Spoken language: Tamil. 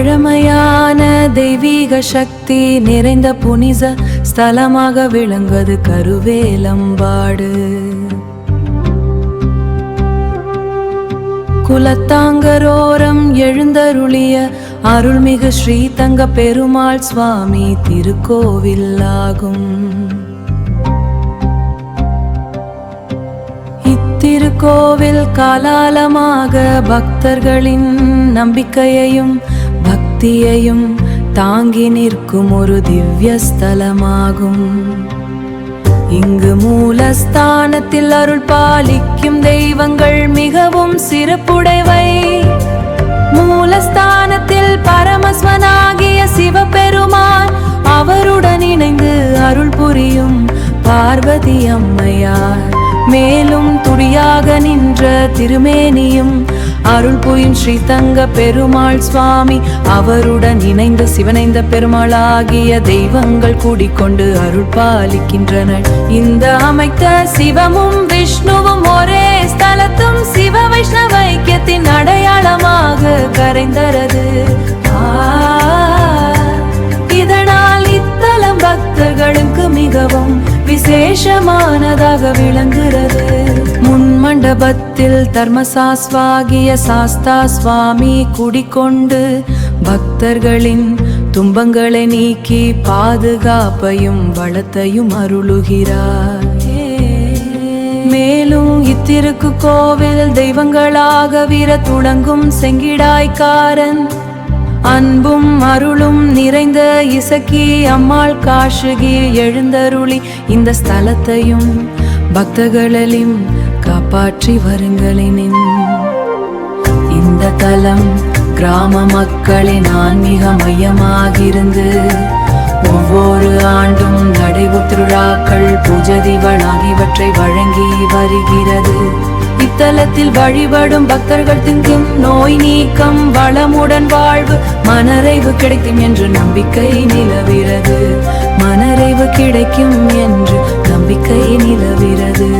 பழமையான தெய்வீக சக்தி நிறைந்த புனித ஸ்தலமாக விளங்குவது கருவேலம்பாடு. குலத்தாங்கரோரம் எழுந்தருளிய அருள்மிகு ஸ்ரீ தங்க பெருமாள் சுவாமி திருக்கோவிலாகும். இத்திருக்கோவில் காலாலமாக பக்தர்களின் நம்பிக்கையையும் பக்தியையும் தாங்கி நிற்கும் ஒரு திவ்ய ஸ்தலமாகும். இங்கு மூலஸ்தானத்தில் அருள் பாலிக்கும் தெய்வங்கள் மிகவும் சிறப்புடையவை. மூலஸ்தானத்தில் பரமஸ்வனாகிய சிவபெருமான், அவருடன் இணைந்து அருள் புரியும் பார்வதி அம்மையார், மேலும் துடியாக நின்ற திருமேனியும் அருள் புயும் ஸ்ரீ தங்க பெருமாள் சுவாமி, அவருடன் இணைந்த சிவனைந்த பெருமாளாகிய தெய்வங்கள் கூடிக்கொண்டு அருள் பாலிக்கின்றனர். இந்த அமைத்த சிவமும் விஷ்ணுவும் ஒரே ஸ்தலத்தும் சிவ வைஷ்ணவ ஐக்கியத்தின் அடையாளமாக கரைந்தரது. இதனால் இத்தலம் பக்தர்களுக்கு மிகவும் விசேஷமானதாக விளங்குகிறது. முன்மண்டபத்தில் தர்மசாஸ்வாகிய சாஸ்தா சுவாமி குடிக்கொண்டு பக்தர்களின் துன்பங்களை நீக்கி பாதுகாப்பையும் வளத்தையும் அருளுகிறார். மேலும் இத்திருக்கு கோவில் தெய்வங்களாக வீர துளங்கும் செங்கிடாய்க்காரன், அன்பும் அருளும் நிறைந்த இசக்கி அம்மாள் காஷுகி எழுந்தருளி இந்த ஸ்தலத்தையும் பக்தர்களையும் காப்பாற்றி வருங்களினின். இந்த தலம் கிராம மக்களின் ஆன்மீக மையமாகிருந்து ஒவ்வொரு ஆண்டும் நடைபெறும் திருவிழாக்கள், பூஜை தீபம் ஆகியவற்றை வழங்கி வருகிறது. இத்தலத்தில் வழிபடும் பக்தர்கள் திங்கும் நோய் நீக்கம், வளமுடன் வாழ்வு, மனறைவு கிடைக்கும் என்று நம்பிக்கை நிலவுகிறது. மனறைவு கிடைக்கும் என்று நம்பிக்கை நிலவுகிறது.